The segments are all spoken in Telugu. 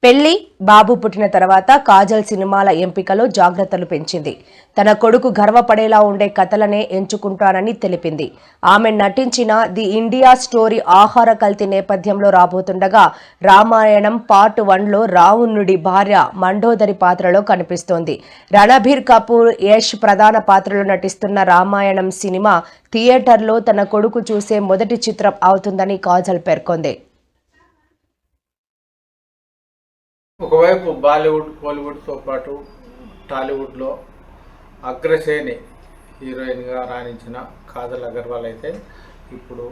పెళ్లి బాబు పుట్టిన తర్వాత కాజల్ సినిమాల ఎంపికలో జాగ్రత్తలు పెంచింది. తన కొడుకు గర్వపడేలా ఉండే కథలనే ఎంచుకుంటానని తెలిపింది. ఆమె నటించిన ది ఇండియా స్టోరీ ఆహార కల్తీ నేపథ్యంలో రాబోతుండగా రామాయణం పార్ట్ 1లో రావణుడి భార్య మండోదరి పాత్రలో కనిపిస్తోంది. రణబీర్ కపూర్, యష్ ప్రధాన పాత్రలో నటిస్తున్న రామాయణం సినిమా థియేటర్లో తన కొడుకు చూసే మొదటి చిత్రం అవుతుందని కాజల్ పేర్కొంది. ఒకవైపు బాలీవుడ్, కోలీవుడ్తో పాటు టాలీవుడ్లో అగ్రశ్రేణి హీరోయిన్గా రాణించిన కాజల్ అగర్వాల్ అయితే ఇప్పుడు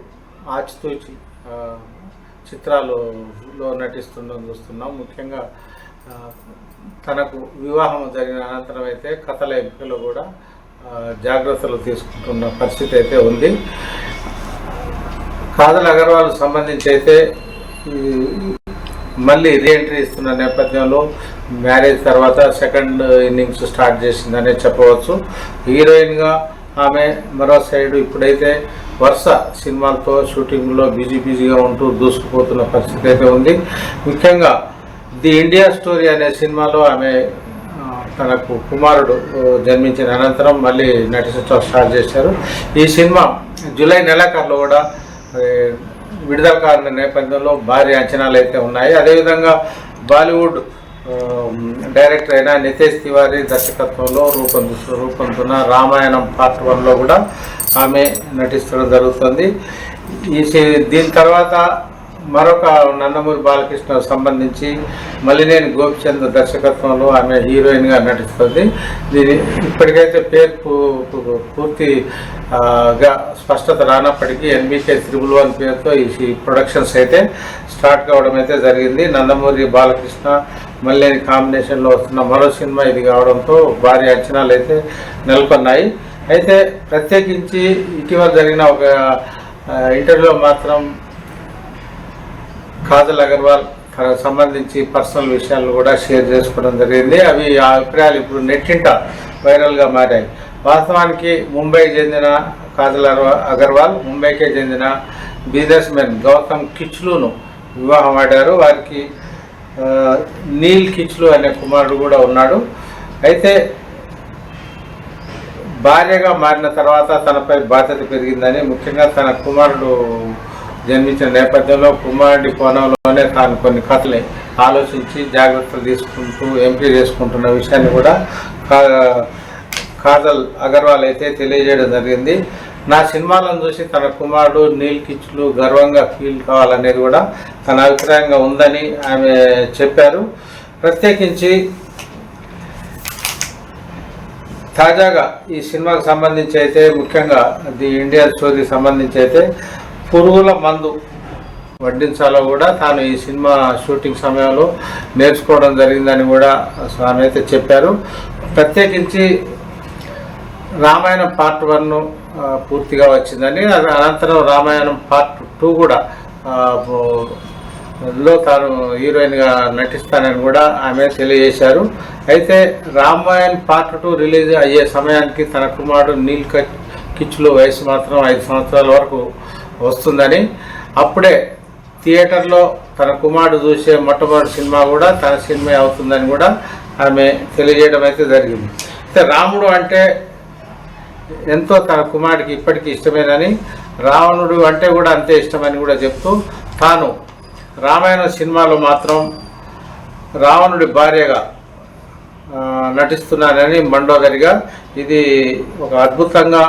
ఆచితూచి చిత్రాలలో నటిస్తుందని చూస్తున్నాం. ముఖ్యంగా తనకు వివాహం జరిగిన అనంతరం అయితే కథల ఎంపికలో కూడా జాగ్రత్తలు తీసుకుంటున్న పరిస్థితి అయితే ఉంది. కాజల్ అగర్వాల్ సంబంధించి అయితే మళ్ళీ రీఎంట్రీ ఇస్తున్న నేపథ్యంలో మ్యారేజ్ తర్వాత సెకండ్ ఇన్నింగ్స్ స్టార్ట్ చేసిందనే చెప్పవచ్చు. హీరోయిన్గా ఆమె మరో సైడ్ ఇప్పుడైతే వరుస సినిమాలతో షూటింగ్లో బిజీగా ఉంటూ దూసుకుపోతున్న పరిస్థితి అయితే ఉంది. ముఖ్యంగా ది ఇండియా స్టోరీ అనే సినిమాలో ఆమె తనకు కుమారుడు జన్మించిన అనంతరం మళ్ళీ నటించడం స్టార్ట్ చేశారు. ఈ సినిమా జూలై నెలాఖరులో కూడా విడుదల కాని నేపథ్యంలో భారీ అంచనాలు అయితే ఉన్నాయి. అదేవిధంగా బాలీవుడ్ డైరెక్టర్ అయిన నితేష్ తివారీ దర్శకత్వంలో రూపొందుతున్న రామాయణం పార్ట్ 1లో కూడా ఆమె నటిస్తడం జరుగుతుంది. దీని తర్వాత మరొక నందమూరి బాలకృష్ణ సంబంధించి మల్లినేని గోపిచంద్ దర్శకత్వంలో ఆమె హీరోయిన్గా నటిస్తుంది. దీని ఇప్పటికైతే పేరు పూర్తిగా స్పష్టత రానప్పటికీ NBK 111 పేరుతో ఈ ప్రొడక్షన్స్ అయితే స్టార్ట్ కావడం అయితే జరిగింది. నందమూరి బాలకృష్ణ మల్లినేని కాంబినేషన్లో వస్తున్న మరో సినిమా ఇది కావడంతో భారీ అంచనాలు అయితే నెలకొన్నాయి. అయితే ప్రత్యేకించి ఇటీవల జరిగిన ఒక ఇంటర్వ్యూలో మాత్రం కాజల్ అగర్వాల్ తనకు సంబంధించి పర్సనల్ విషయాలను కూడా షేర్ చేసుకోవడం జరిగింది. అవి ఆ అభిప్రాయాలు ఇప్పుడు నెట్టింట వైరల్గా మారాయి. వాస్తవానికి ముంబైకి చెందిన కాజల్ అగర్వాల్ ముంబైకే చెందిన బిజినెస్ మెన్ గౌతమ్ కిచ్లూను వివాహం ఆడారు. వారికి నీల్ కిచ్లు అనే కుమారుడు కూడా ఉన్నాడు. అయితే భార్యగా మారిన తర్వాత తనపై బాధ్యత పెరిగిందని, ముఖ్యంగా తన కుమారుడు జన్మించిన నేపథ్యంలో కుమారుడి కోణంలోనే తాను కొన్ని కథలు ఆలోచించి జాగ్రత్తలు తీసుకుంటూ ఎంపిక చేసుకుంటున్న విషయాన్ని కూడా కాజల్ అగర్వాల్ అయితే తెలియజేయడం జరిగింది. నా సినిమాలను చూసి తన కుమారుడు నీల్ కిచ్లు గర్వంగా ఫీల్ కావాలనేది కూడా తన అభిప్రాయంగా ఉందని ఆమె చెప్పారు. ప్రత్యేకించి తాజాగా ఈ సినిమాకు సంబంధించి అయితే ముఖ్యంగా ది ఇండియా స్టోరీకి సంబంధించి అయితే పురుగుల మందు వడ్డించాలో కూడా తాను ఈ సినిమా షూటింగ్ సమయంలో నేర్చుకోవడం జరిగిందని కూడా ఆమె అయితే చెప్పారు. ప్రత్యేకించి రామాయణం పార్ట్ 1 పూర్తిగా వచ్చిందని, అనంతరం రామాయణం పార్ట్ 2 కూడా లో తాను హీరోయిన్గా నటిస్తానని కూడా ఆమె తెలియజేశారు. అయితే రామాయణ్ పార్ట్ 2 రిలీజ్ అయ్యే సమయానికి తన కుమారుడు నీల్ కిచ్లు వయసు మాత్రం 5 సంవత్సరాల వరకు వస్తుందని, అప్పుడే థియేటర్లో తన కుమారుడు చూసే మొట్టమొదటి సినిమా కూడా తన సినిమా అవుతుందని కూడా ఆమె తెలియజేయడం అయితే జరిగింది. అయితే రాముడు అంటే ఎంతో తన కుమారుడికి ఇప్పటికీ ఇష్టమేనని, రావణుడు అంటే కూడా అంతే ఇష్టమని కూడా చెప్తూ తాను రామాయణ సినిమాలో మాత్రం రావణుడి భార్యగా నటిస్తున్నానని మండోదరిగా ఇది ఒక అద్భుతంగా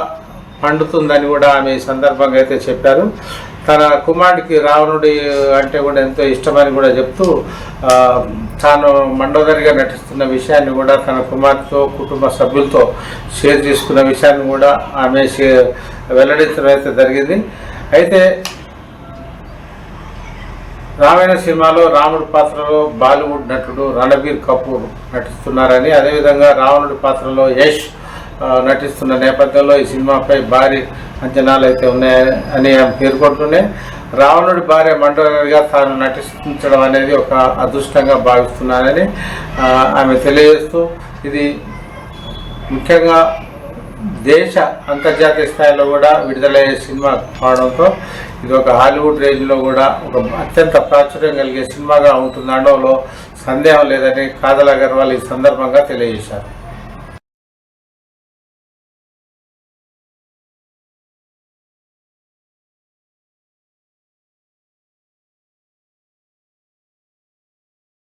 పండుతుందని కూడా ఆమె ఈ సందర్భంగా అయితే చెప్పారు. తన కుమారుడికి రావణుడి అంటే కూడా ఎంతో ఇష్టమని కూడా చెప్తూ తాను మండోదరిగా నటిస్తున్న విషయాన్ని కూడా తన కుమార్తెతో కుటుంబ సభ్యులతో షేర్ చేసుకున్న విషయాన్ని కూడా ఆమె వెల్లడించడం అయితే జరిగింది. అయితే రామాయణ సినిమాలో రాముడి పాత్రలో బాలీవుడ్ నటుడు రణబీర్ కపూర్ నటిస్తున్నారని, అదేవిధంగా రావణుడి పాత్రలో యష్ నటిస్తున్న నేపథ్యంలో ఈ సినిమాపై భారీ అంచనాలు అయితే ఉన్నాయని ఆమె పేర్కొంటూనే రావణుడి భార్య మండోదరిగా తాను నటించడం అనేది ఒక అదృష్టంగా భావిస్తున్నానని ఆమె తెలియజేస్తూ, ఇది ముఖ్యంగా దేశ అంతర్జాతీయ స్థాయిలో కూడా విడుదలయ్యే సినిమా కావడంతో ఇది ఒక హాలీవుడ్ రేంజ్లో కూడా ఒక అత్యంత ప్రాచుర్యం కలిగే సినిమాగా ఉంటుంది అనడంలో సందేహం లేదని కాజల్ అగర్వాల్ ఈ సందర్భంగా తెలియజేశారు.